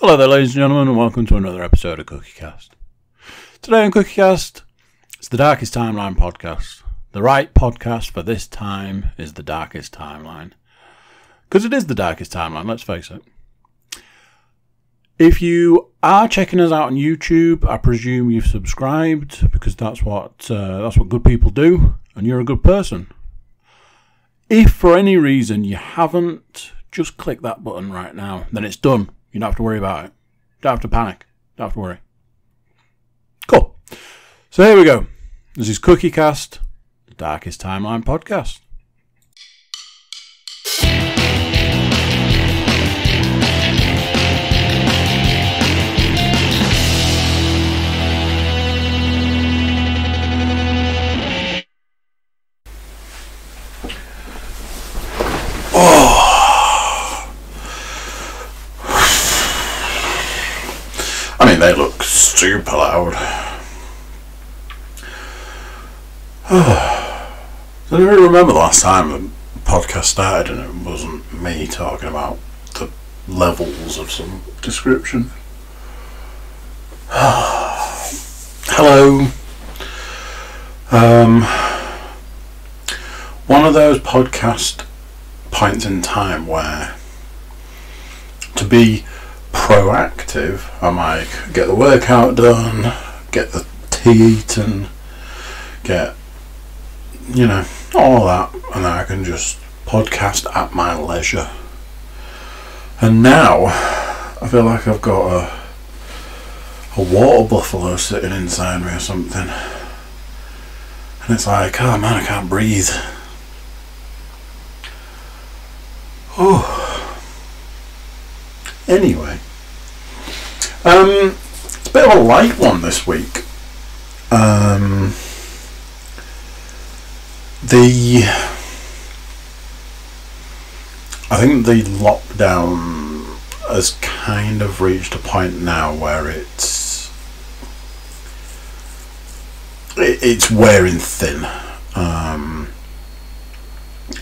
Hello there, ladies and gentlemen, and welcome to another episode of CookieCast. Today on CookieCast, it's the Darkest Timeline podcast. The right podcast for this time is the Darkest Timeline. Because it is the Darkest Timeline, let's face it. If you are checking us out on YouTube, I presume you've subscribed, because that's what good people do, and you're a good person. If for any reason you haven't, just click that button right now. Then it's done. You don't have to worry about it. Don't have to panic. Don't have to worry. Cool. So here we go. This is CookieCast, the Darkest Timeline podcast. They look super loud. I don't really remember the last time the podcast started and it wasn't me talking about the levels of some description. Hello. One of those podcast points in time where to be proactive, I might get the workout done, get the tea eaten, get, all that, and then I can just podcast at my leisure. And now I feel like I've got a water buffalo sitting inside me or something, and it's like, oh man, I can't breathe. Oh. Anyway, it's a bit of a light one this week. I think the lockdown has kind of reached a point now where it's wearing thin,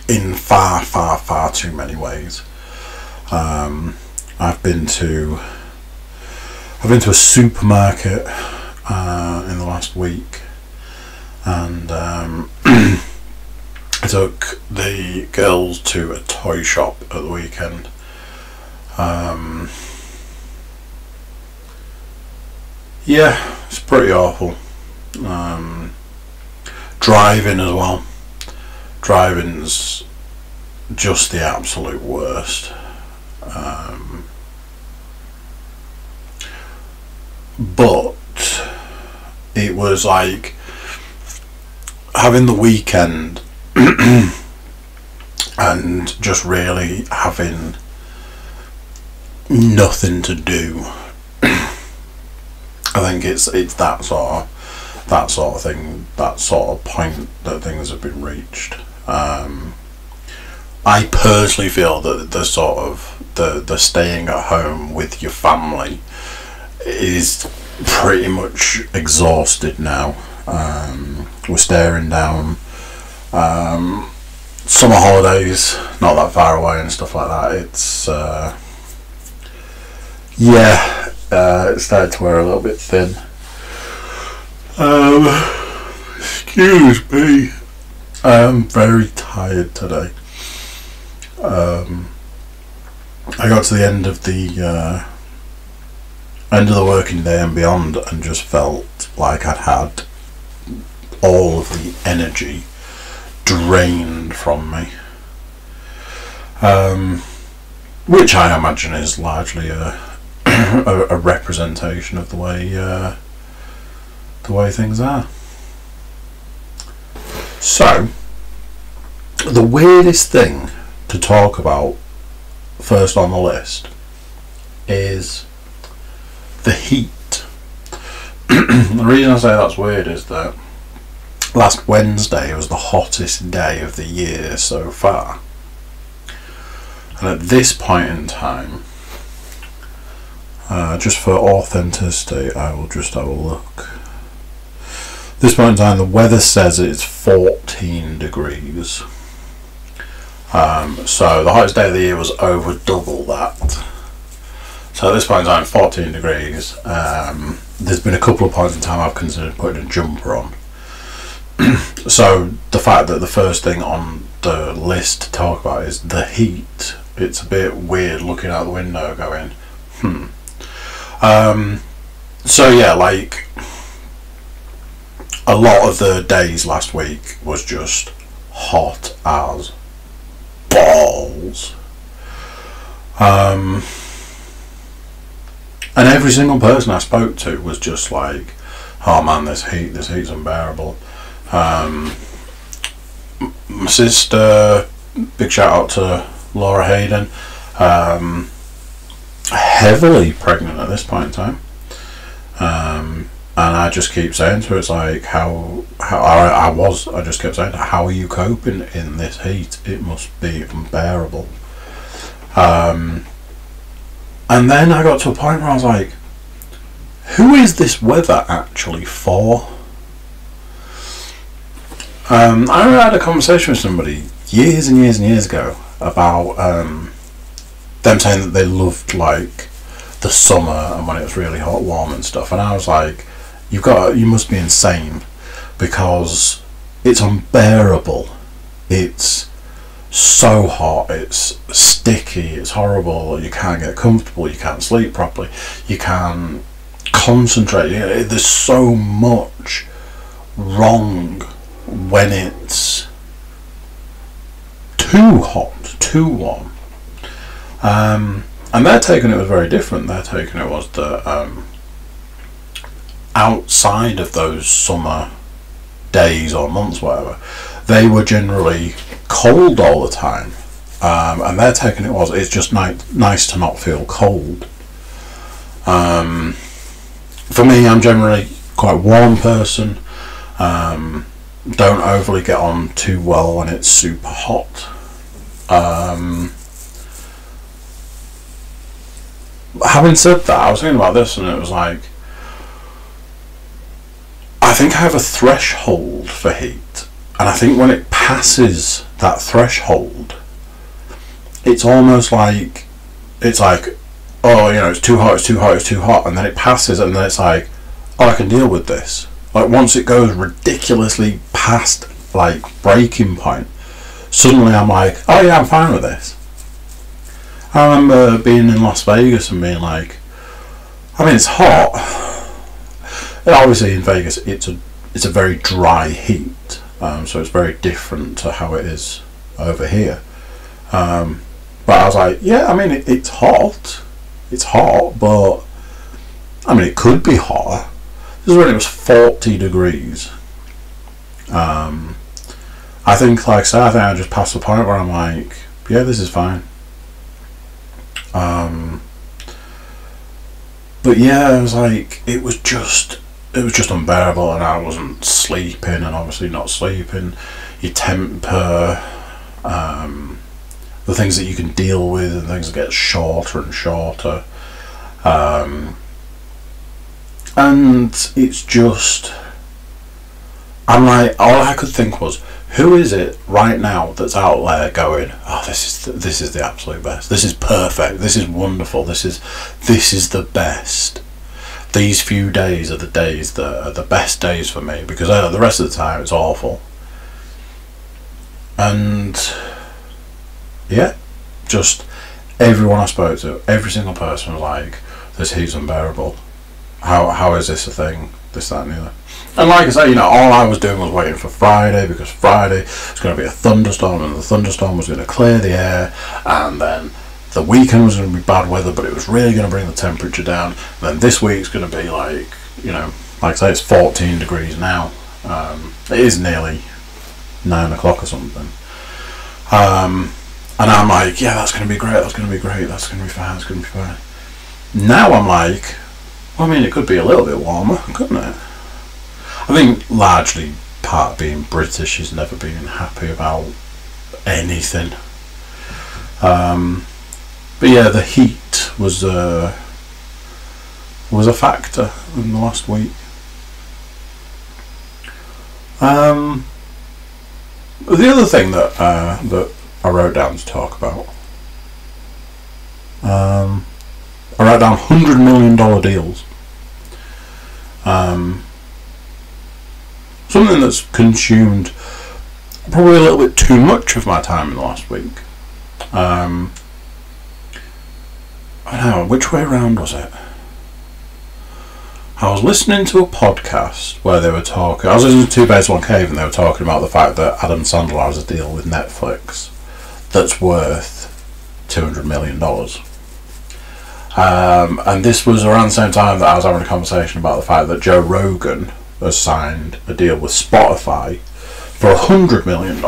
in far too many ways. I've been to a supermarket in the last week, and I took the girls to a toy shop at the weekend. Yeah, it's pretty awful. Driving as well. Driving's just the absolute worst. But it was like having the weekend and just really having nothing to do. I think it's that sort of thing, that sort of point that things have been reached. I personally feel that the staying at home with your family is pretty much exhausted now. We're staring down summer holidays, not that far away and stuff like that. It's it started to wear a little bit thin. Excuse me, I'm very tired today. I got to the end of the working day and beyond, and just felt like I'd had all of the energy drained from me, which I imagine is largely a representation of the way things are. So, the weirdest thing to talk about first on the list is the heat. The reason I say that's weird is that last Wednesday was the hottest day of the year so far, and at this point in time, just for authenticity, I will just have a look. At this point in time, the weather says it's 14 degrees. So the hottest day of the year was over double that. So So at this point in time, 14 degrees. There's been a couple of points in time I've considered putting a jumper on. So the fact that the first thing on the list to talk about is the heat, it's a bit weird looking out the window going, so yeah, like a lot of the days last week was just hot as balls. And every single person I spoke to was just like, oh man, this heat's unbearable. My sister, big shout out to Laura Hayden, heavily pregnant at this point in time, and I just keep saying to her, it's like, I just kept saying, how are you coping in this heat? It must be unbearable. And then I got to a point where I was like, who is this weather actually for? I had a conversation with somebody years and years and years ago about them saying that they loved like the summer and when it was really hot, warm and stuff, and I was like, you must be insane, because it's unbearable. It's so hot, it's sticky, it's horrible, you can't get comfortable, you can't sleep properly, you can't concentrate, there's so much wrong when it's too hot, too warm. And their take on it was very different. Their take on it was that outside of those summer days or months, whatever, they were generally cold all the time. And their take on it was, it's just nice to not feel cold. For me, I'm generally quite a warm person. Don't overly get on too well when it's super hot. Having said that, I was thinking about this, and it was like, I think I have a threshold for heat, and I think when it passes that threshold, it's almost like, oh, it's too hot, it's too hot, it's too hot, and then it passes, and then it's like, oh, I can deal with this. Like, once it goes ridiculously past like breaking point, suddenly I'm like, oh yeah, I'm fine with this. I remember being in Las Vegas and being like, I mean, it's hot. Obviously in Vegas it's a very dry heat, so it's very different to how it is over here. But I was like, yeah, I mean, it's hot, but I mean, it could be hotter. This is when it was 40 degrees. I think, like I said, I just passed the point where I'm like, yeah, this is fine. But yeah, it was like, it was just unbearable, and I wasn't sleeping, and obviously not sleeping, your temper, the things that you can deal with, and things get shorter and shorter. And it's just, I'm like, all I could think was, who is it right now that's out there going, oh, this is the absolute best, this is perfect, this is wonderful, this is the best. These few days are the days that are the best days for me, because the rest of the time it's awful. And yeah, just everyone I spoke to, every single person was like, this heat's unbearable. How is this a thing? This, that and the other. And like I say, all I was doing was waiting for Friday, because Friday was going to be a thunderstorm, and the thunderstorm was going to clear the air, and then the weekend was going to be bad weather, but it was really going to bring the temperature down. And then this week's going to be like, like I say, it's 14 degrees now. It is nearly 9 o'clock or something. And I'm like, yeah, that's going to be great, that's going to be great, that's going to be fine, that's going to be fine. Now I'm like, well, I mean, it could be a little bit warmer, couldn't it? I think largely part of being British is never being happy about anything. But yeah, the heat was a factor in the last week. The other thing that I wrote down to talk about, I I write down $100 million deals. Something that's consumed probably a little bit too much of my time in the last week. I don't know, which way around was it? I was listening to a podcast where they were talking. I was listening to Two Babes One Cave, and they were talking about the fact that Adam Sandler has a deal with Netflix that's worth $200 million. And this was around the same time that I was having a conversation about the fact that Joe Rogan has signed a deal with Spotify for $100 million.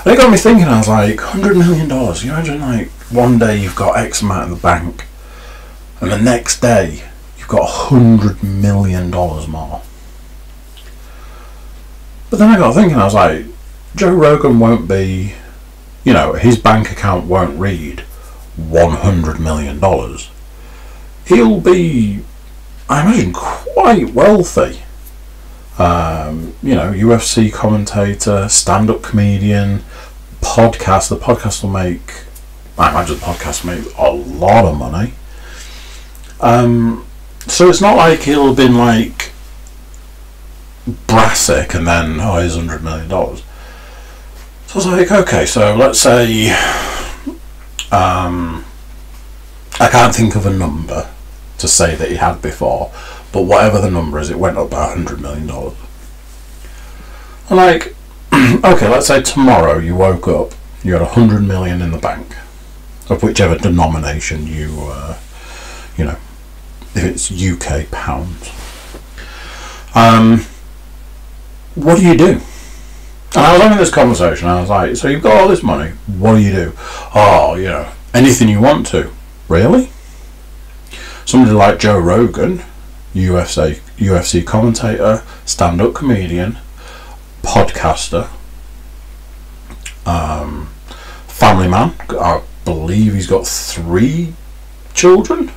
And it got me thinking. I was like, $100 million. You imagine, like, one day you've got X amount in the bank, and the next day you've got $100 million more. But then I got thinking. I was like, Joe Rogan won't be, his bank account won't read $100 million. He'll be, I imagine, quite wealthy. UFC commentator, stand-up comedian, podcast. The podcast will make, I imagine the podcast will make a lot of money. So it's not like he'll have been like Brassic and then, here's $100 million. So I was like, okay, so let's say, I can't think of a number to say that he had before, but whatever the number is, it went up by $100 million. And like, okay, let's say tomorrow you woke up, you had $100 million in the bank, of whichever denomination you, if it's UK pounds. What do you do? And I was having this conversation, and I was like, so you've got all this money, what do you do? Oh, anything you want to. Really? Somebody like Joe Rogan, UFC commentator, stand-up comedian, podcaster, family man. I believe he's got 3 children.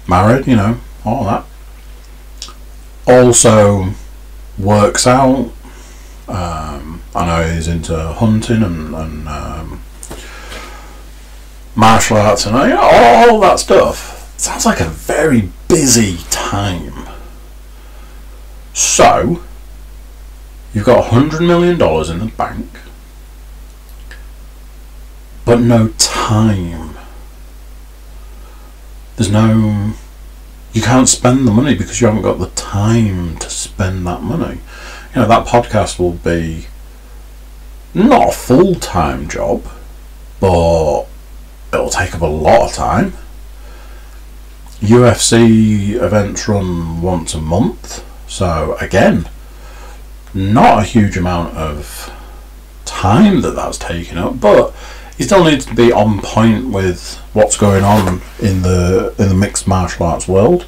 Married, all that. Also works out. I know he's into hunting and martial arts and all that stuff. Sounds like a very busy time. So you've got $100 million in the bank, but no time. You can't spend the money because you haven't got the time to spend that money. That podcast will be not a full-time job, but it'll take up a lot of time. UFC events run once a month, so again, not a huge amount of time that's taken up, but you still need to be on point with what's going on in the mixed martial arts world.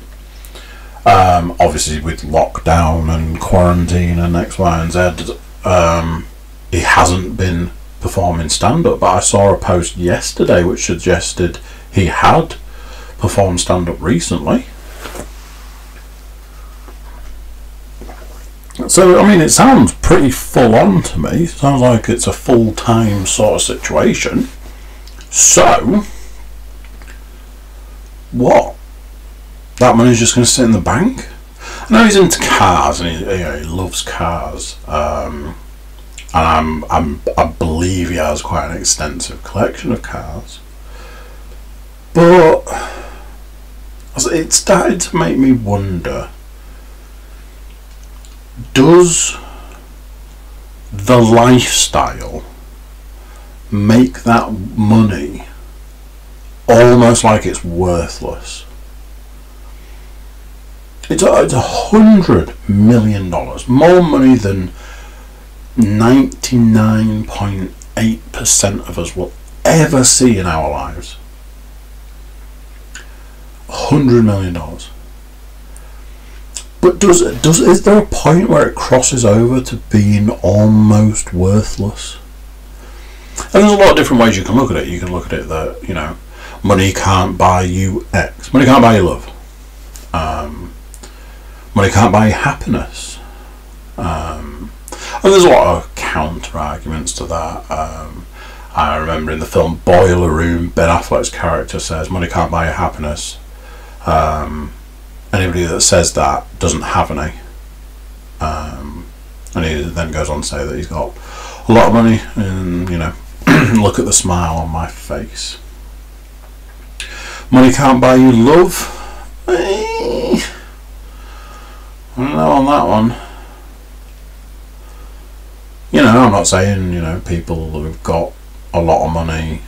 Obviously with lockdown and quarantine and X, Y and Z, he hasn't been performing stand-up, but I saw a post yesterday which suggested he had performed stand-up recently. So, it sounds pretty full on to me. It sounds like it's a full-time sort of situation. So, what? That money's just going to sit in the bank? I know he's into cars and he loves cars. And I believe he has quite an extensive collection of cars. But it started to make me wonder, does the lifestyle make that money almost like it's worthless? It's $100 million, more money than 99.8% of us will ever see in our lives. $100 million. But is there a point where it crosses over to being almost worthless? And there's a lot of different ways you can look at it. You can look at it that, money can't buy you X. Money can't buy you love. Money can't buy you happiness. And there's a lot of counter arguments to that. I remember in the film Boiler Room, Ben Affleck's character says, "Money can't buy you happiness." Anybody that says that doesn't have any. And he then goes on to say that he's got a lot of money, and you know, look at the smile on my face. Money can't buy you love. I don't know on that one. You know, I'm not saying, you know, people who've got a lot of money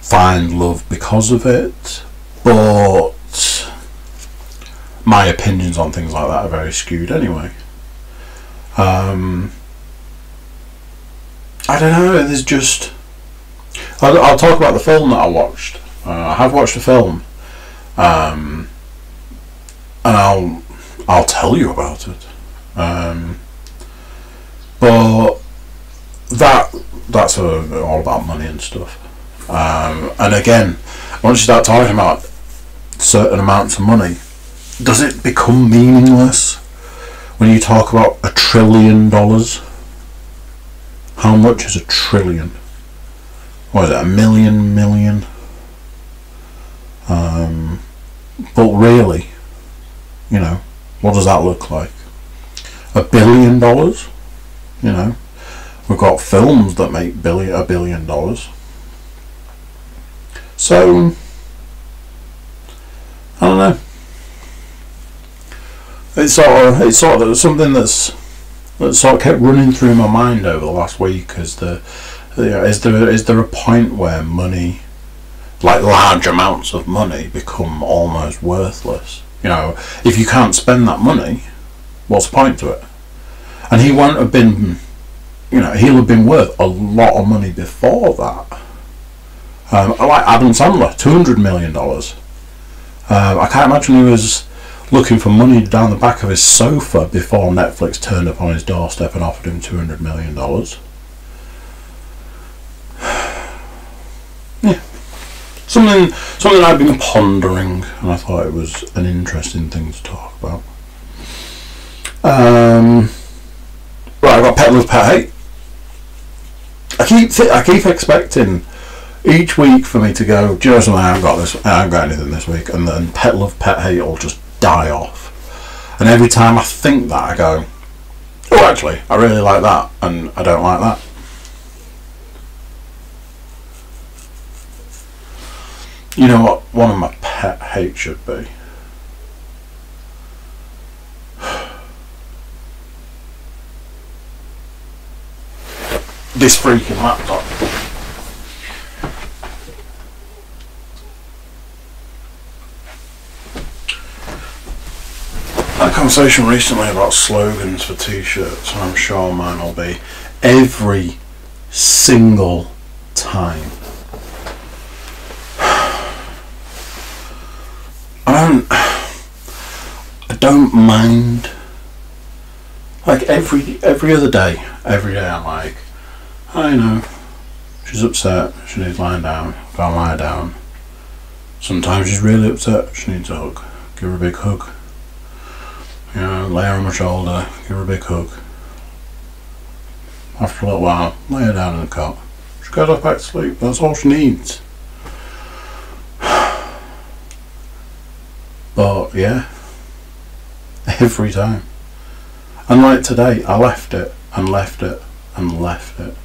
find love because of it, but my opinions on things like that are very skewed anyway. I don't know, there's just... I'll talk about the film that I watched. I have watched the film, and I'll tell you about it. But that's all about money and stuff. And again, once you start talking about certain amounts of money, does it become meaningless when you talk about $1 trillion? How much is $1 trillion? What is it, 1 million? But really, you know, what does that look like? $1 billion? You know, we've got films that make $1 billion. So, I don't know. It's sort of something that sort of kept running through my mind over the last week. Is there a point where money, like large amounts of money, become almost worthless? You know, if you can't spend that money, what's the point to it? And he won't have been, you know, he'll have been worth a lot of money before that. Like Adam Sandler, $200 million. I can't imagine he was looking for money down the back of his sofa before Netflix turned up on his doorstep and offered him $200 million. Yeah. Something I've been pondering, and I thought it was an interesting thing to talk about. Right, I've got Pet Love, Pet Hate. I keep expecting each week for me to go, do you know something, I haven't got anything this week, and then Pet Love, Pet Hate will just die off. And every time I think that, I go, oh, actually, I really like that, and I don't like that. You know what one of my pet hates should be? This freaking laptop. Had a conversation recently about slogans for t-shirts, and I'm sure mine will be every single time. I don't mind. Like every other day, I'm like, I know, she's upset, she needs lying down, go and lie down. Sometimes she's really upset, she needs a hug, give her a big hug. You know, lay her on my shoulder, give her a big hug. After a little while, lay her down in the cot. She goes off back to sleep, that's all she needs. But yeah, every time. And like today, I left it and left it and left it.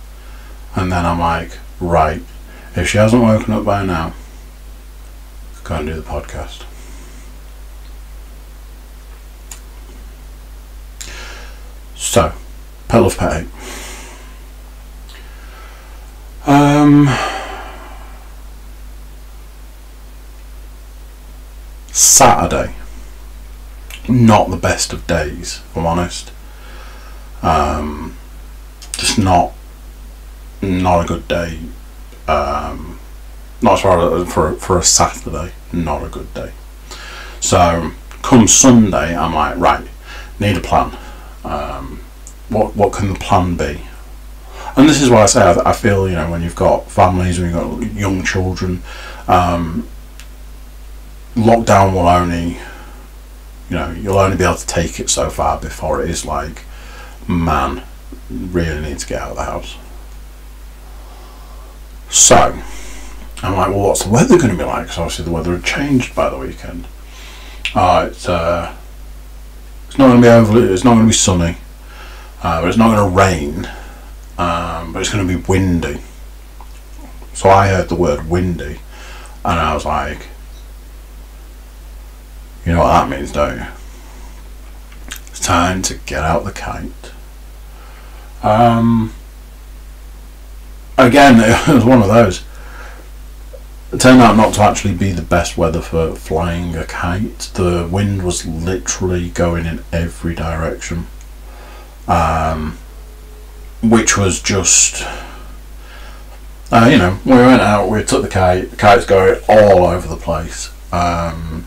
And then I'm like, right, if she hasn't woken up by now, go and do the podcast. So, Pet Love, Pet Hate. Saturday, not the best of days, if I'm honest. Just not a good day. Not as far as for a Saturday, not a good day. So come Sunday, I'm like, right, need a plan. What can the plan be? And this is why I say I feel, you know, when you've got families, when you've got young children, lockdown will only, you know, you'll only be able to take it so far before it is like, man, really need to get out of the house. So I'm like, well, what's the weather going to be like? Because obviously the weather had changed by the weekend. It's not going to be it's not going to be sunny, but it's not going to rain, but it's going to be windy. So I heard the word windy, and I was like, you know what that means, don't you? It's time to get out the kite. Again, it was one of those. It turned out not to actually be the best weather for flying a kite. The wind was literally going in every direction, which was just, we went out, we took the kite's going all over the place, and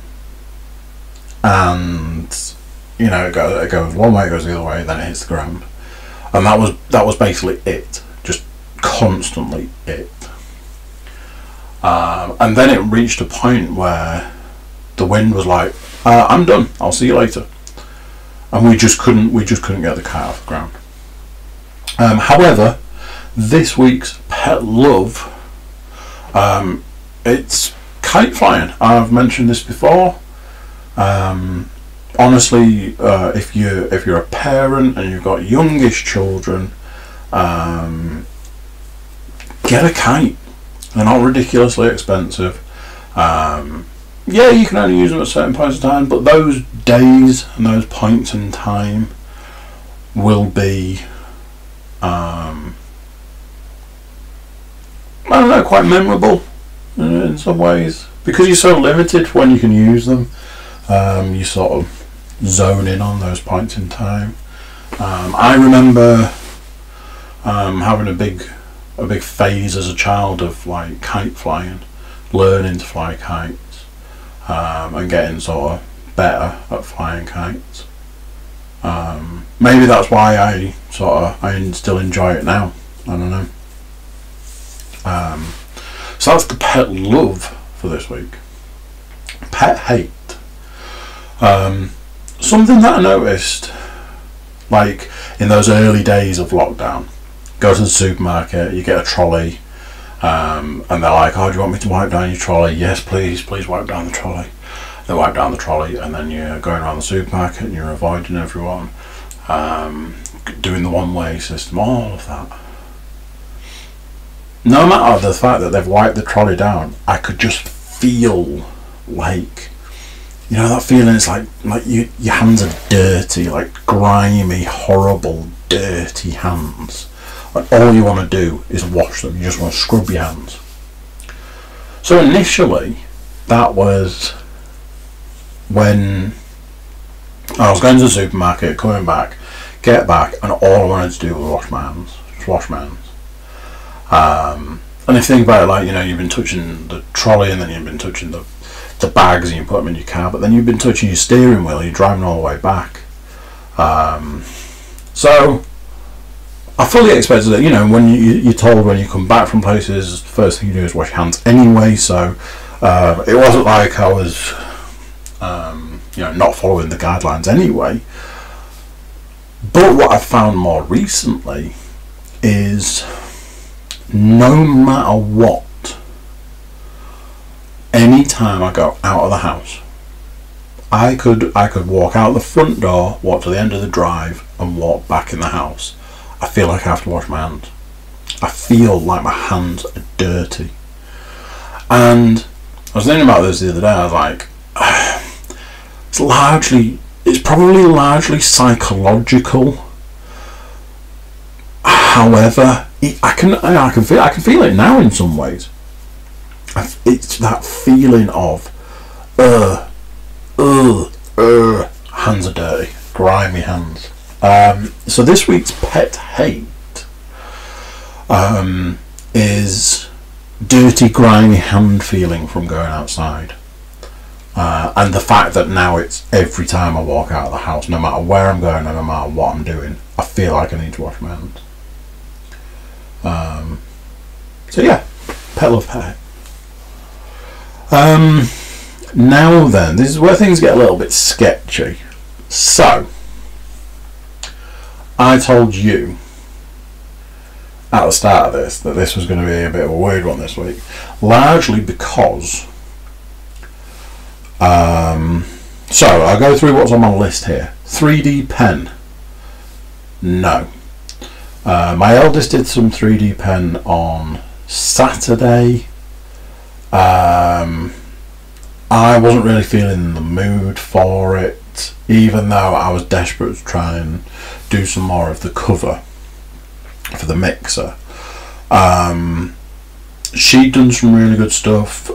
it goes one way, it goes the other way, then it hits the ground, and that was basically it, just constantly it. And then it reached a point where the wind was like, I'm done, I'll see you later, and we just couldn't get the kite off the ground. However, this week's pet love, it's kite flying. I've mentioned this before. Honestly, if you're a parent and you've got youngish children, get a kite. They're not ridiculously expensive. Yeah, you can only use them at certain points in time, but those days and those points in time will be, quite memorable in some ways, because you're so limited when you can use them. You sort of zone in on those points in time. I remember having a big phase as a child of like kite flying, learning to fly kites, and getting sort of better at flying kites. Maybe that's why I still enjoy it now. I don't know. So that's the pet love for this week. Pet hate. Something that I noticed, like in those early days of lockdown, go to the supermarket, you get a trolley, and they're like, oh, do you want me to wipe down your trolley? Yes, please wipe down the trolley. They wipe down the trolley, and then you're going around the supermarket and you're avoiding everyone, doing the one-way system, all of that. No matter the fact that they've wiped the trolley down, I could just feel like, that feeling is like your hands are dirty, like grimy, horrible, dirty hands. Like all you want to do is wash them. You just want to scrub your hands. So initially, that was when I was going to the supermarket, coming back, get back, and all I wanted to do was wash my hands. Just wash my hands. And if you think about it, like, you've been touching the trolley, and then you've been touching the bags, and you put them in your car, but then you've been touching your steering wheel, you're driving all the way back. So I fully expected that, when you're told when you come back from places, the first thing you do is wash your hands anyway, so it wasn't like I was not following the guidelines anyway. But what I've found more recently is, no matter what, any time I go out of the house, I could walk out the front door, walk to the end of the drive, and walk back in the house. I feel like I have to wash my hands. I feel like my hands are dirty. And I was thinking about this the other day. I was like, it's probably largely psychological. However, I can feel it now in some ways. It's that feeling of, hands are dirty, grimy hands. So this week's pet hate is dirty, grimy hand feeling from going outside, and the fact that now it's every time I walk out of the house, no matter where I'm going and no matter what I'm doing, I feel like I need to wash my hands. So yeah, pet love, pet hate. Now then, this is where things get a little bit sketchy. So, I told you at the start of this that this was going to be a bit of a weird one this week, largely because so I'll go through what's on my list here. 3D pen, no. My eldest did some 3D pen on Saturday. I wasn't really feeling the mood for it, even though I was desperate to try and do some more of the cover for the mixer. She'd done some really good stuff.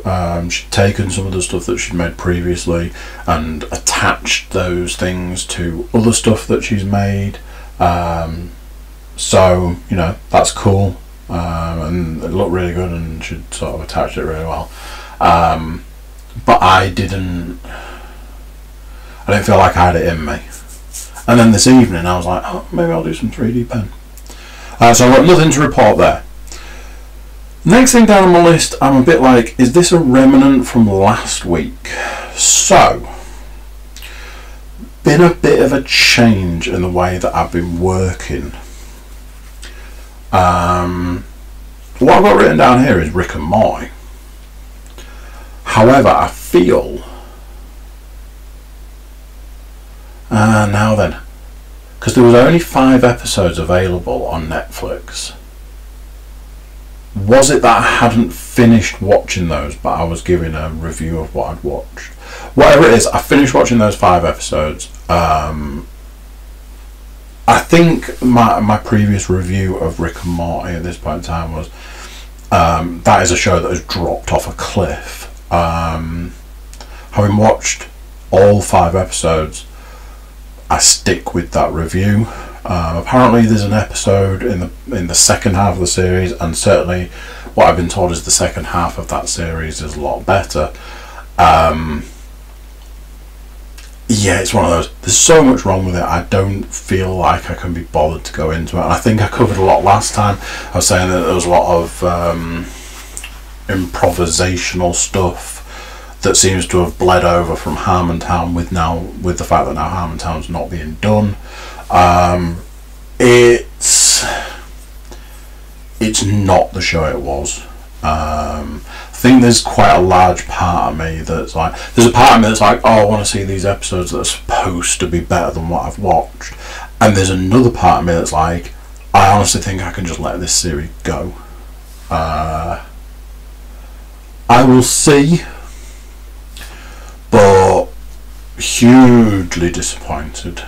She'd taken some of the stuff that she'd made previously and attached those things to other stuff that she's made. So, you know, that's cool. And it looked really good, and she'd sort of attached it really well. But I didn't feel like I had it in me. And then this evening I was like, oh, maybe I'll do some 3D pen. So I've got nothing to report there. Next thing down on my list, I'm a bit like, is this a remnant from last week? So, been a bit of a change in the way that I've been working. What I've got written down here is Rick and Morty. However, I feel, now then, because there was only 5 episodes available on Netflix. Was it that I hadn't finished watching those, but I was giving a review of what I'd watched? Whatever it is, I finished watching those 5 episodes. I think my previous review of Rick and Morty at this point in time was, that is a show that has dropped off a cliff. Having watched all 5 episodes, I stick with that review. Apparently there's an episode in the second half of the series, and certainly what I've been told is the second half of that series is a lot better. Yeah, it's one of those, there's so much wrong with it, I don't feel like I can be bothered to go into it. And I think I covered a lot last time. I was saying that there was a lot of improvisational stuff that seems to have bled over from Harmontown with the fact that now Harmontown's not being done. It's not the show it was. I think there's quite a large part of me that's like, there's a part of me that's like, oh, I want to see these episodes that are supposed to be better than what I've watched, and there's another part of me that's like, I honestly think I can just let this series go. I will see, but hugely disappointed.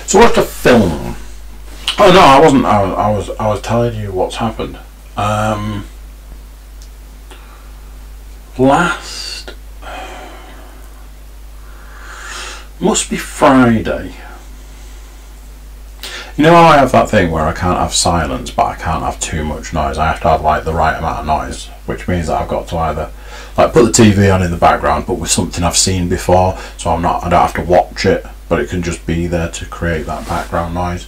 So what's the film? Oh no, I wasn't. I was telling you what's happened. Last must be Friday. You know how I have that thing where I can't have silence, but I can't have too much noise. I have to have like the right amount of noise, which means that I've got to either like put the TV on in the background, but with something I've seen before, so I don't have to watch it, but it can just be there to create that background noise.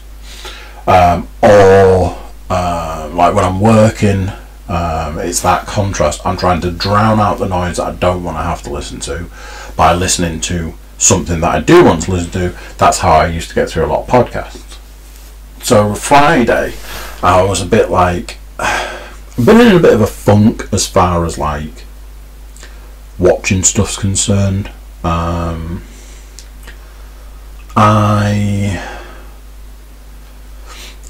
Or like when I'm working, it's that contrast. I'm trying to drown out the noise that I don't want to have to listen to by listening to something that I do want to listen to. That's how I used to get through a lot of podcasts. So Friday, I was a bit like, I've been in a bit of a funk as far as like watching stuff's concerned. I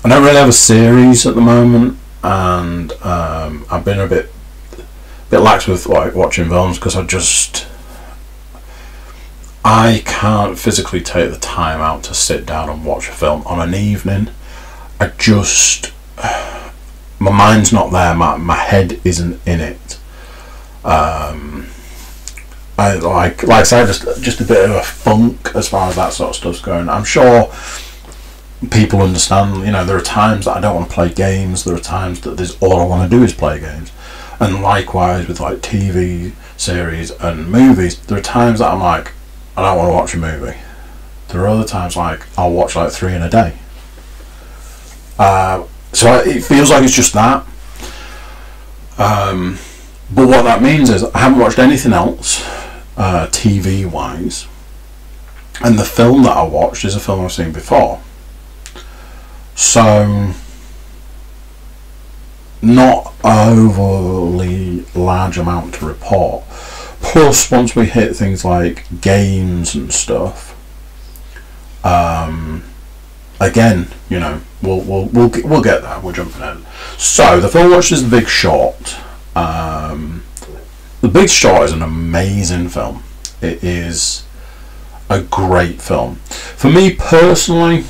don't really have a series at the moment, and I've been a bit lax with like watching films because I can't physically take the time out to sit down and watch a film on an evening. My mind's not there, my head isn't in it. I like I say, just a bit of a funk as far as that sort of stuff's going. I'm sure people understand, you know, there are times that I don't want to play games, there are times that all I want to do is play games. And likewise with like TV series and movies, there are times that I'm like, I don't want to watch a movie. There are other times like I'll watch like 3 in a day. So it feels like it's just that. But what that means is I haven't watched anything else TV wise, and the film that I watched is a film I've seen before. So, not overly large amount to report. Plus, once we hit things like games and stuff, again, you know, we'll get there. We're jumping in. So the film watched is The Big Short. The Big Short is an amazing film. It is a great film. For me personally,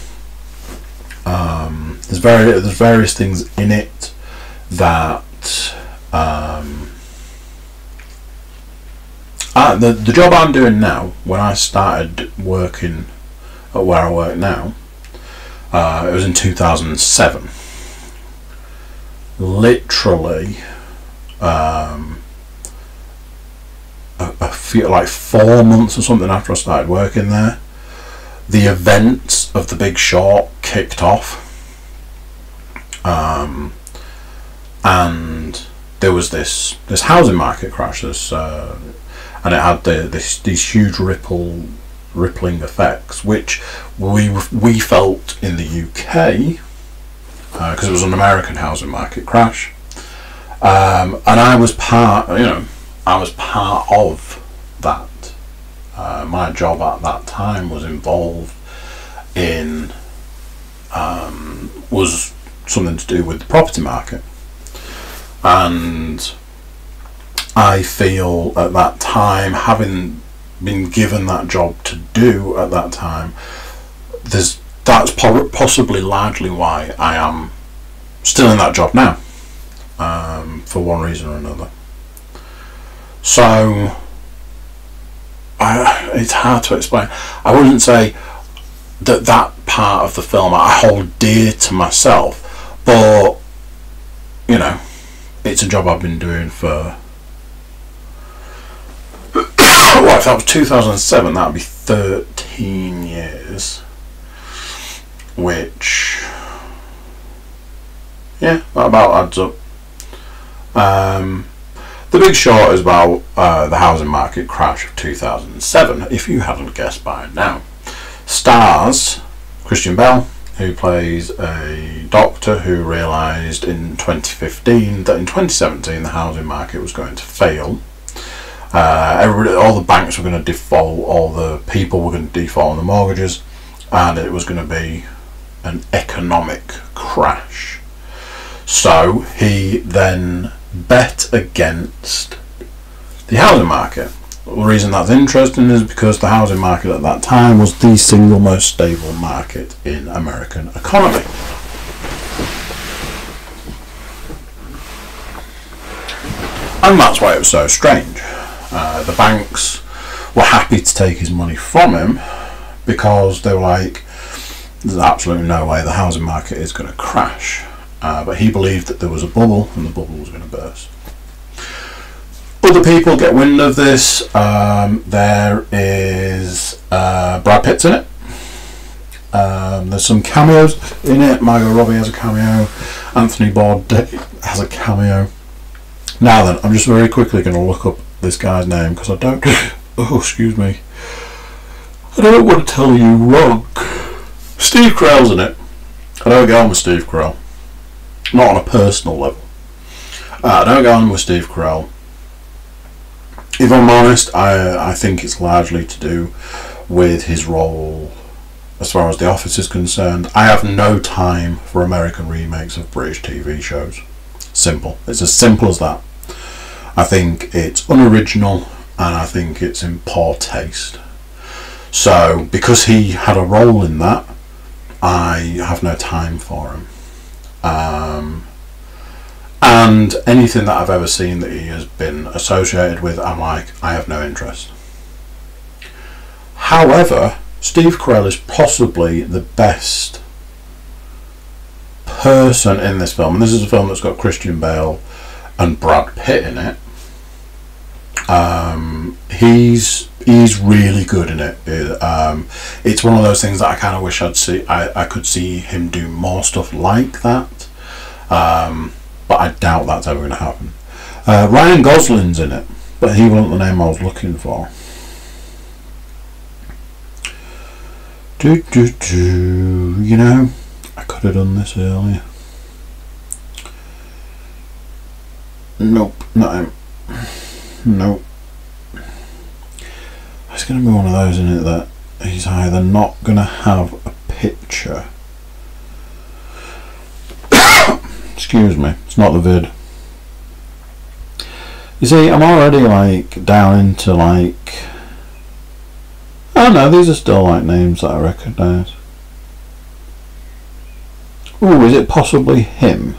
there's various things in it that the job I'm doing now, when I started working at where I work now, it was in 2007. Literally, I feel like 4 months or something after I started working there, the events of The Big Short kicked off, and there was this housing market crash. And it had these huge rippling effects, which we felt in the UK because it was an American housing market crash, and I was part of that. My job at that time was involved in was something to do with the property market, and I feel at that time, having been given that job to do at that time, that's possibly largely why I am still in that job now, for one reason or another. So it's hard to explain. I wouldn't say that part of the film I hold dear to myself, but you know, it's a job I've been doing for, well, if that was 2007, that would be 13 years, which, yeah, that about adds up. The Big Short is about the housing market crash of 2007, if you haven't guessed by now. Stars Christian Bale, who plays a doctor who realised in 2015 that in 2017 the housing market was going to fail. All the banks were going to default, all the people were going to default on the mortgages, and it was going to be an economic crash. So he then bet against the housing market. The reason that's interesting is because the housing market at that time was the single most stable market in American economy. And that's why it was so strange. The banks were happy to take his money from him because they were like, there's absolutely no way the housing market is going to crash. But he believed that there was a bubble and the bubble was going to burst. Other people get wind of this. There is Brad Pitt's in it. There's some cameos in it. Margot Robbie has a cameo. Anthony Bourdain has a cameo. Now then, I'm just very quickly going to look up this guy's name because I don't. Oh, excuse me. I don't want to tell you wrong. Steve Carell's in it. I don't get on with Steve Carell. Not on a personal level. I don't get on with Steve Carell. If I'm honest, I think it's largely to do with his role as far as The Office is concerned. I have no time for American remakes of British TV shows. Simple. It's as simple as that. I think it's unoriginal and I think it's in poor taste. So, because he had a role in that, I have no time for him. And anything that I've ever seen that he has been associated with, I'm like, I have no interest. However, Steve Carell is possibly the best person in this film, and this is a film that's got Christian Bale and Brad Pitt in it. He's really good in it. It's one of those things that I kind of wish I could see him do more stuff like that. But I doubt that's ever going to happen. Ryan Gosling's in it, but he wasn't the name I was looking for. You know, I I could have done this earlier. Nope, not him. Nope. It's going to be one of those, isn't it, that he's either not going to have a picture. Excuse me, it's not the vid. You see, I'm already like down into like, I don't know, these are still like names that I recognise. Ooh, is it possibly him?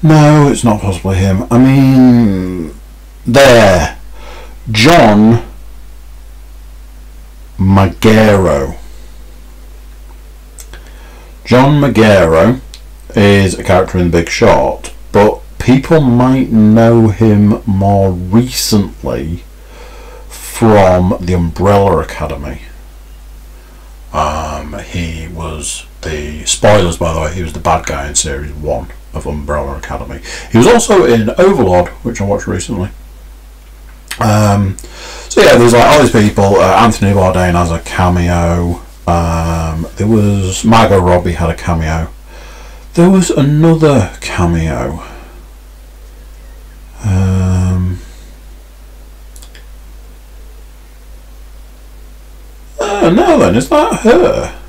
No, it's not possibly him. I mean, there. John Magaro. John Magaro is a character in The Big Short, but people might know him more recently from the Umbrella Academy. He was the, spoilers by the way, he was the bad guy in series 1 of Umbrella Academy. He was also in Overlord, which I watched recently. So yeah, there's like all these people. Anthony Bourdain has a cameo. There was Margot Robbie had a cameo. There was another cameo. No then, is that her?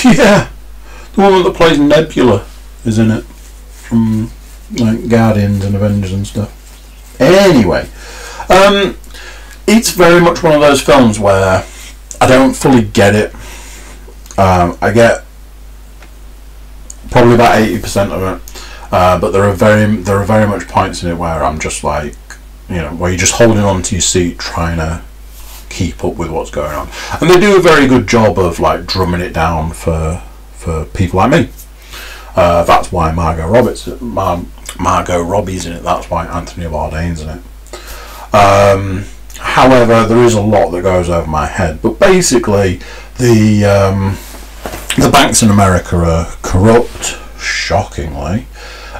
Yeah, the woman that plays Nebula is in it, from like Guardians and Avengers and stuff. Anyway, it's very much one of those films where I don't fully get it. I get probably about 80% of it, but there are very much points in it where I'm just like, you know, where you're just holding on to your seat trying to keep up with what's going on, and they do a very good job of like drumming it down for people like me. That's why Margot Robbie's in it. That's why Anthony Bourdain's in it. However, there is a lot that goes over my head. But basically, the banks in America are corrupt. Shockingly,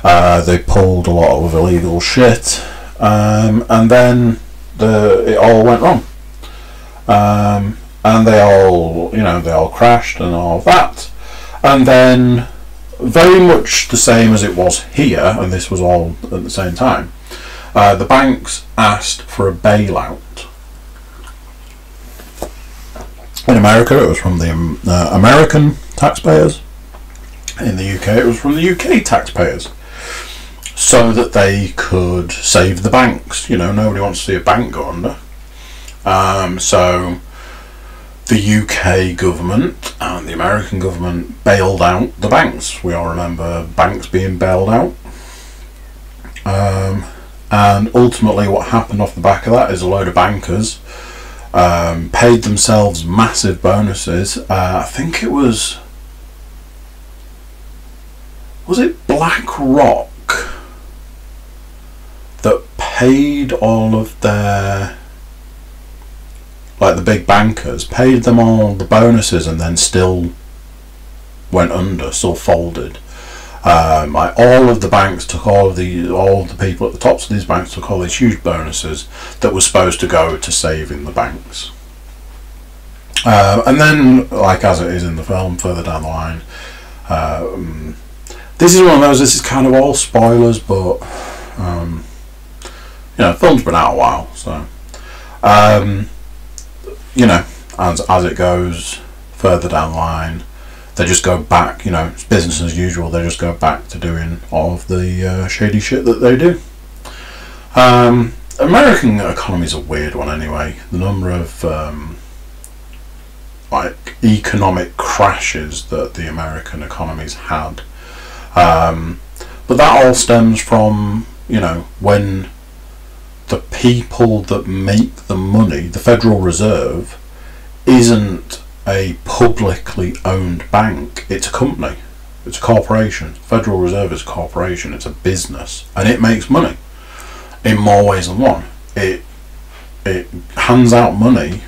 they pulled a lot of illegal shit, and then it all went wrong. And they all crashed and all of that, and then very much the same as it was here, and this was all at the same time, the banks asked for a bailout. In America it was from the American taxpayers. In the UK it was from the UK taxpayers, so that they could save the banks. You know, nobody wants to see a bank go under. So the UK government and the American government bailed out the banks. We all remember banks being bailed out. And ultimately what happened off the back of that is a load of bankers paid themselves massive bonuses. I think it was it BlackRock that paid all of their, like the big bankers, paid them all the bonuses and then still went under, still folded. Like all of the banks took all the people at the tops of these banks took all these huge bonuses that were supposed to go to saving the banks. And then, like as it is in the film, further down the line, this is one of those. This is kind of all spoilers, but you know, the film's been out a while, so you know, as it goes further down the line, they just go back, you know, it's business as usual. They just go back to doing all of the shady shit that they do. American economy is a weird one anyway. The number of like economic crashes that the American economy's had, but that all stems from, you know, when the people that make the money, the Federal Reserve, isn't a publicly owned bank, it's a company, it's a corporation. Federal Reserve is a corporation, it's a business, and it makes money in more ways than one. It hands out money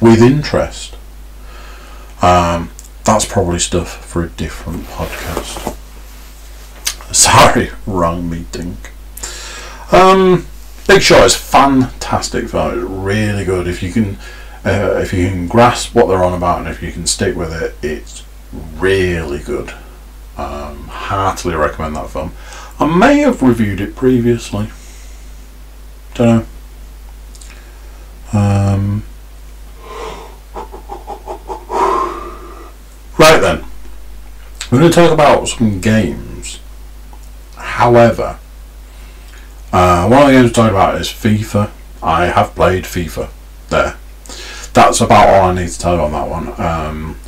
with interest. That's probably stuff for a different podcast. Sorry, wrong meeting. Big Short is fantastic fun. It's really good if you can grasp what they're on about and if you can stick with it. It's really good. Heartily recommend that film. I may have reviewed it previously. Don't know. Right then, we're going to talk about some games. However, one of the games we're talking about is FIFA. I have played FIFA. There. That's about all I need to tell you on that one.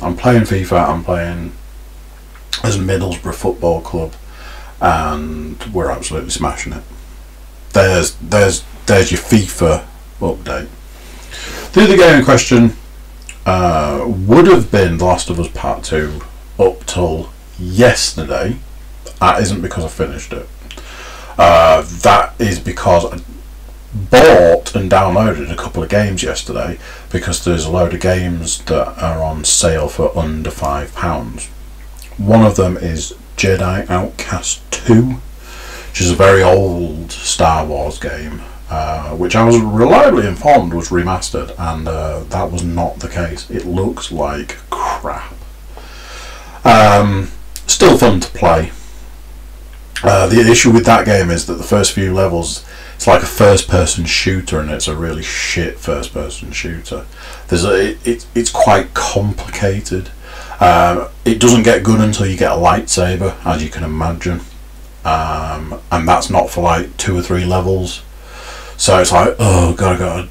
I'm playing FIFA. I'm playing as Middlesbrough Football Club, and we're absolutely smashing it. There's your FIFA update. The other game in question would have been The Last of Us Part 2 up till yesterday. That isn't because I finished it. That is because I bought and downloaded a couple of games yesterday, because there's a load of games that are on sale for under £5. One of them is Jedi Outcast 2, which is a very old Star Wars game, which I was reliably informed was remastered, and that was not the case. It looks like crap. Still fun to play. The issue with that game is that the first few levels, it's like a first-person shooter, and it's a really shit first-person shooter. It's quite complicated. It doesn't get good until you get a lightsaber, as you can imagine, and that's not for like 2 or 3 levels. So it's like, oh god, I gotta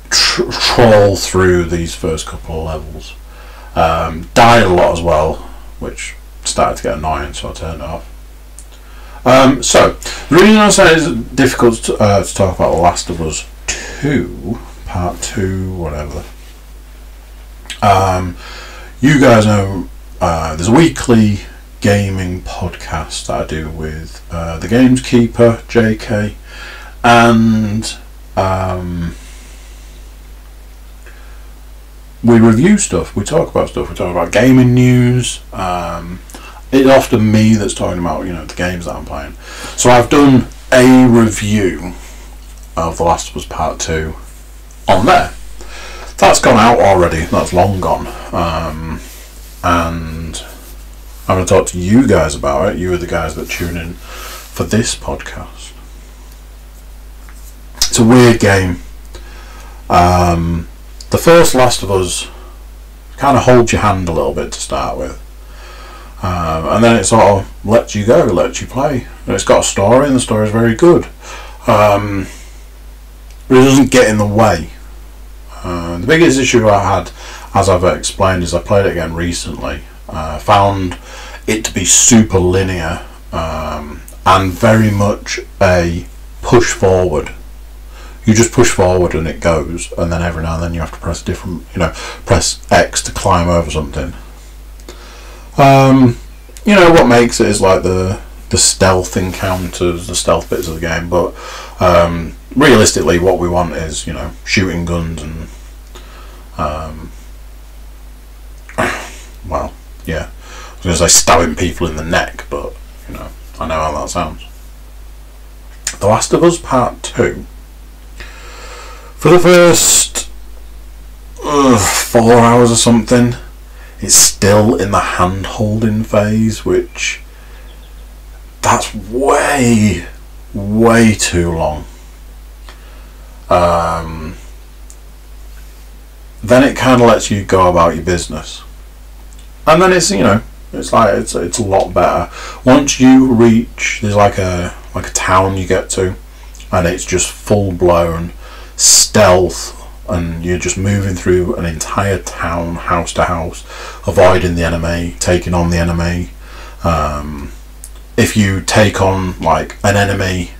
trawl through these first couple of levels. Died a lot as well, which started to get annoying, so I turned it off. So the reason I say it's difficult to talk about The Last of Us 2, Part 2, whatever. You guys know there's a weekly gaming podcast that I do with the Gameskeeper, JK, and we review stuff, we talk about stuff, we talk about gaming news. It's often me that's talking about, the games that I'm playing. So I've done a review of The Last of Us Part 2 on there. That's gone out already, that's long gone. And I'm going to talk to you guys about it. You are the guys that tune in for this podcast. It's a weird game. The first Last of Us kind of holds your hand a little bit to start with. And then it sort of lets you go, lets you play. And it's got a story, and the story is very good. But it doesn't get in the way. The biggest issue I had, as I've explained, is I played it again recently. Found it to be super linear, and very much a push forward. You just push forward and it goes, and then every now and then you have to press press X to climb over something. What makes it is like the stealth encounters, the stealth bits of the game, but realistically what we want is, shooting guns and well, yeah, I was going to say stabbing people in the neck, but I know how that sounds. The Last of Us Part 2, for the first 4 hours or something, it's still in the hand-holding phase, which that's way too long. Then it kind of lets you go about your business, and then it's it's a lot better once you reach. There's like a town you get to, and it's just full-blown stealth. And you're just moving through an entire town, house to house, avoiding the enemy, taking on the enemy. If you take on like an enemy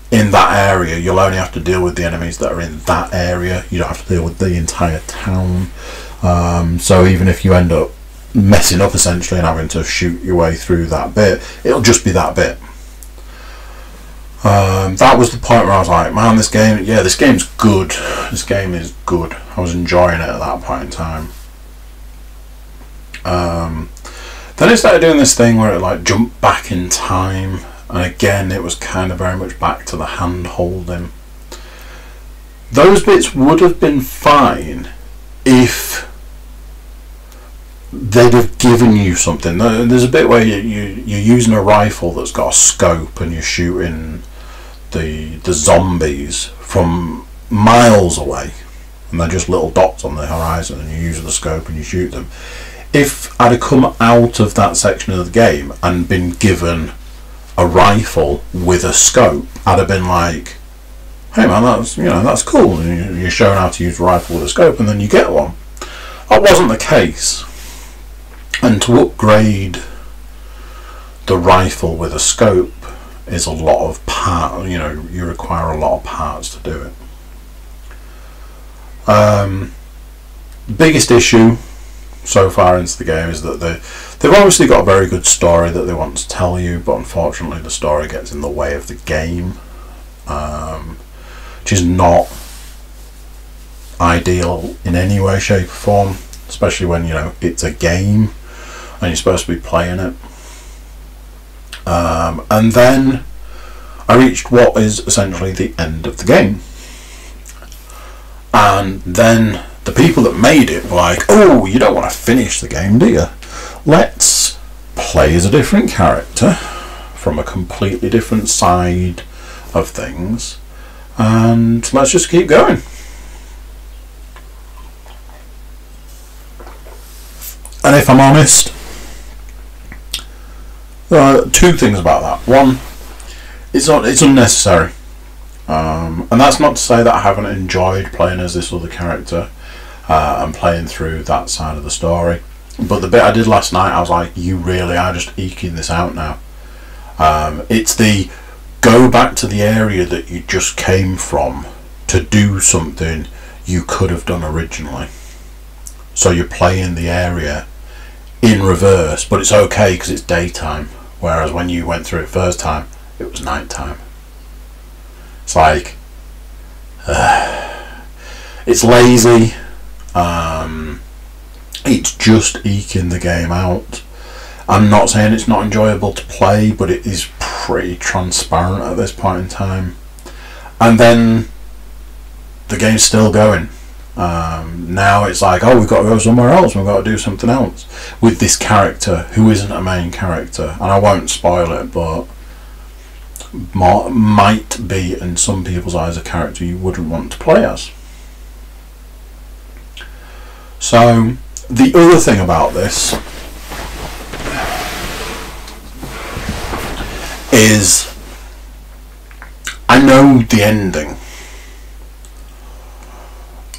in that area, you'll only have to deal with the enemies that are in that area. You don't have to deal with the entire town. So even if you end up messing up essentially and having to shoot your way through that bit, it'll just be that bit. That was the point where I was like, man, this game's good. This game is good. I was enjoying it at that point in time. Then it started doing this thing where it like jumped back in time, and again it was kind of very much back to the hand holding. Those bits would have been fine if they'd have given you something. There's a bit where you're using a rifle that's got a scope and you're shooting the zombies from miles away, and they're just little dots on the horizon, and you use the scope and you shoot them. If I'd have come out of that section of the game and been given a rifle with a scope, I'd have been like, hey man, that's cool, and you're showing how to use a rifle with a scope, and then you get one. That wasn't the case. And to upgrade the rifle with a scope is a lot of parts. You require a lot of parts to do it. Biggest issue so far into the game is that they've obviously got a very good story that they want to tell you, but unfortunately the story gets in the way of the game, which is not ideal in any way, shape or form, especially when it's a game and you're supposed to be playing it. And then I reached what is essentially the end of the game, and then the people that made it were like, oh, you don't want to finish the game, do you? Let's play as a different character from a completely different side of things, and let's just keep going. And if I'm honest, two things about that. One, it's unnecessary, and that's not to say that I haven't enjoyed playing as this other character and playing through that side of the story, but the bit I did last night, I was like, you really are just eking this out now. It's the go back to the area that you just came from to do something you could have done originally. So you're playing the area in reverse, but it's okay because it's daytime, whereas when you went through it first time, it was nighttime. It's like, it's lazy, it's just eking the game out. I'm not saying it's not enjoyable to play, but it is pretty transparent at this point in time. And then the game's still going. Now it's like, oh, we've got to go somewhere else, we've got to do something else with this character who isn't a main character, and I won't spoil it, but might be in some people's eyes a character you wouldn't want to play as. So the other thing about this is I know the ending.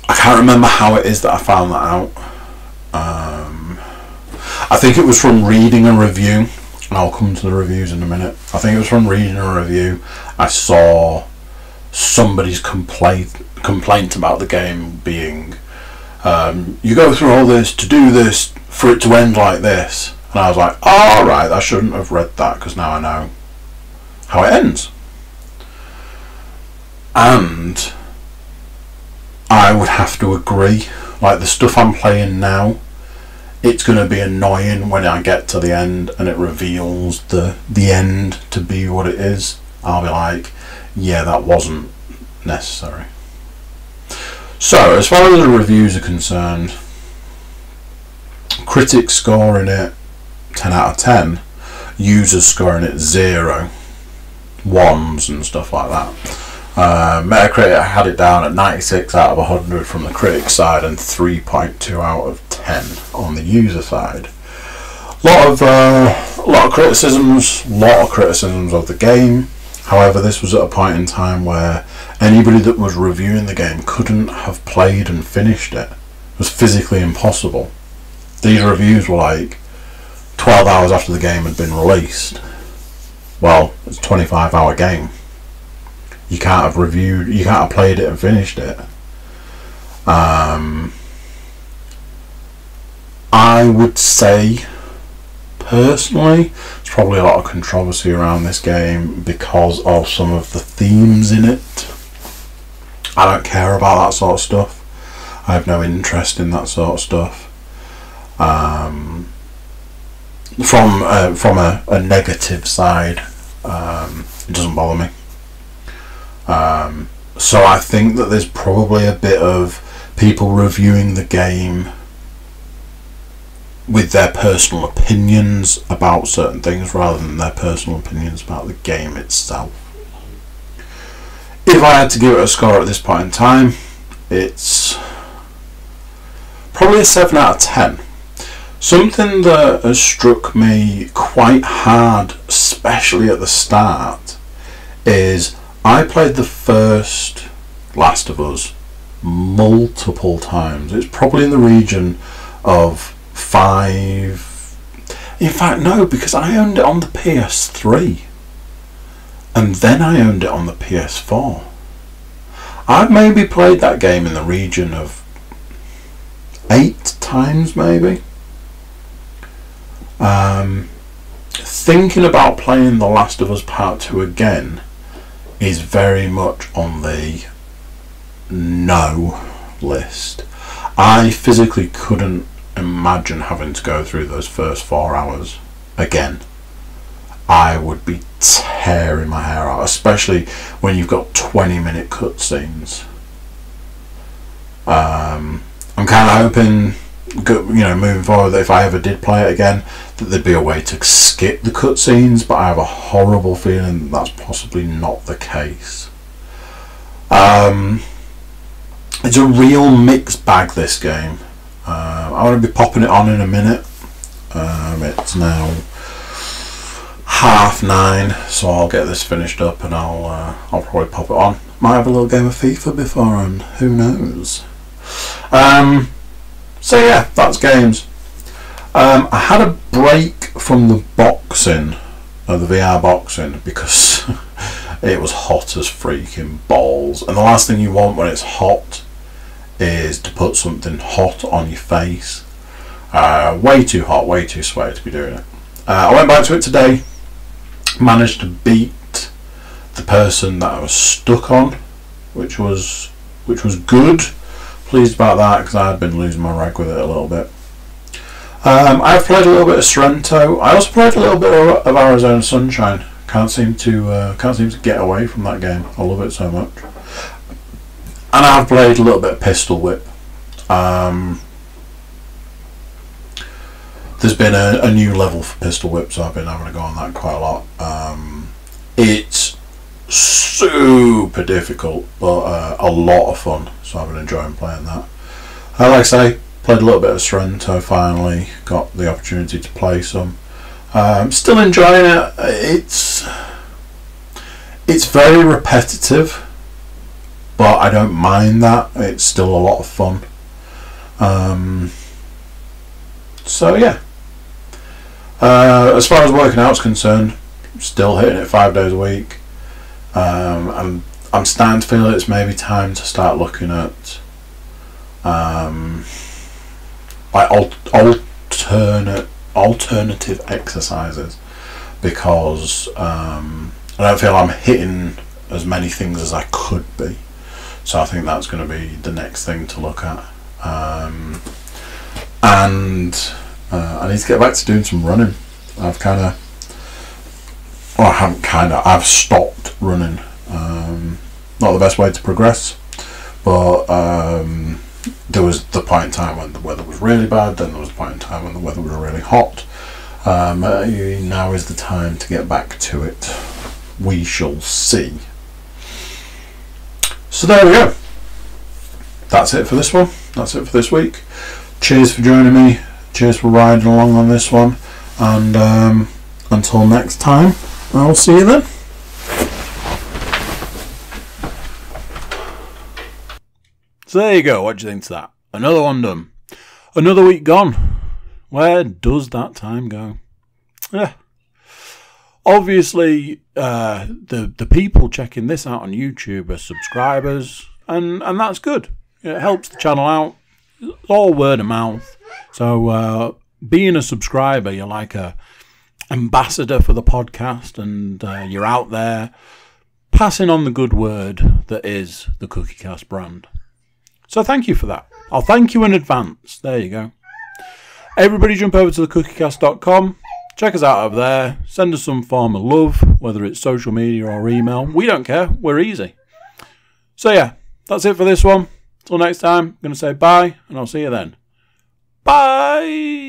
I can't remember how it is that I found that out. I think it was from reading a review, and I'll come to the reviews in a minute. I think it was from reading a review. I saw somebody's complaint about the game being, you go through all this to do this for it to end like this, and I was like, all right, I shouldn't have read that because now I know how it ends. And I would have to agree. Like, the stuff I'm playing now, it's going to be annoying when I get to the end and it reveals the end to be what it is. I'll be like, yeah, that wasn't necessary. So, as far as the reviews are concerned, critics scoring it 10 out of 10, users scoring it 0, 1s and stuff like that. Metacritic had it down at 96 out of 100 from the critic side and 3.2 out of 10 on the user side. Lot of criticisms of the game. However, this was at a point in time where anybody that was reviewing the game couldn't have played and finished it. It was physically impossible. These reviews were like 12 hours after the game had been released. Well, it's a 25-hour game. You can't have played it and finished it. I would say, personally, there's probably a lot of controversy around this game because of some of the themes in it. I don't care about that sort of stuff. I have no interest in that sort of stuff. From a negative side, It doesn't bother me. So I think that there's probably a bit of people reviewing the game with their personal opinions about certain things rather than their personal opinions about the game itself. If I had to give it a score at this point in time, it's probably a 7 out of 10. Something that has struck me quite hard, especially at the start, is I played the first Last of Us multiple times. It's probably in the region of 5. In fact, no, because I owned it on the PS3 and then I owned it on the PS4. I've maybe played that game in the region of 8 times, maybe. Thinking about playing The Last of Us Part 2 again is very much on the no list. I physically couldn't imagine having to go through those first 4 hours again. I would be tearing my hair out, especially when you've got 20-minute cutscenes. I'm kind of hoping, moving forward, that if I ever did play it again, that there'd be a way to skip the cutscenes, but I have a horrible feeling that's possibly not the case. It's a real mixed bag, this game. I want to be popping it on in a minute. It's now 9:30, so I'll get this finished up and I'll probably pop it on. Might have a little game of FIFA beforehand, who knows. So yeah, that's games. I had a break from the boxing, the VR boxing, because it was hot as freaking balls, and the last thing you want when it's hot is to put something hot on your face. Way too hot, way too sweaty to be doing it. I went back to it today, managed to beat the person that I was stuck on, which was good. Pleased about that, because I had been losing my rag with it a little bit. I've played a little bit of Sorrento. I also played a little bit of Arizona Sunshine. Can't seem to get away from that game. I love it so much. And I've played a little bit of Pistol Whip. There's been a new level for Pistol Whip, so I've been having to go on that quite a lot. It's super difficult, but a lot of fun, so I've been enjoying playing that. Like I say, played a little bit of Sorrento finally, got the opportunity to play some. Still enjoying it. It's very repetitive, but I don't mind that. It's still a lot of fun. So yeah. As far as working out's concerned, still hitting it 5 days a week. I'm starting to feel it's maybe time to start looking at like alternative exercises, because I don't feel I'm hitting as many things as I could be. So I think that's going to be the next thing to look at. And I need to get back to doing some running. I've stopped running. Not the best way to progress, but there was the point in time when the weather was really bad, then there was a point in time when the weather was really hot. Now is the time to get back to it. We shall see. So there we go. That's it for this one. That's it for this week. Cheers for joining me. Cheers for riding along on this one. And until next time, I'll see you then. So there you go. What do you think to that? Another one done. Another week gone. Where does that time go? Yeah. Obviously, the people checking this out on YouTube are subscribers, and that's good. It helps the channel out. It's all word of mouth. So being a subscriber, you're like a ambassador for the podcast, and you're out there passing on the good word that is the CookieCast brand. So thank you for that. I'll thank you in advance. There you go. Everybody jump over to theCookieCast.com. Check us out over there. Send us some form of love, whether it's social media or email. We don't care. We're easy. So yeah, that's it for this one. Till next time, I'm going to say bye, and I'll see you then. Bye!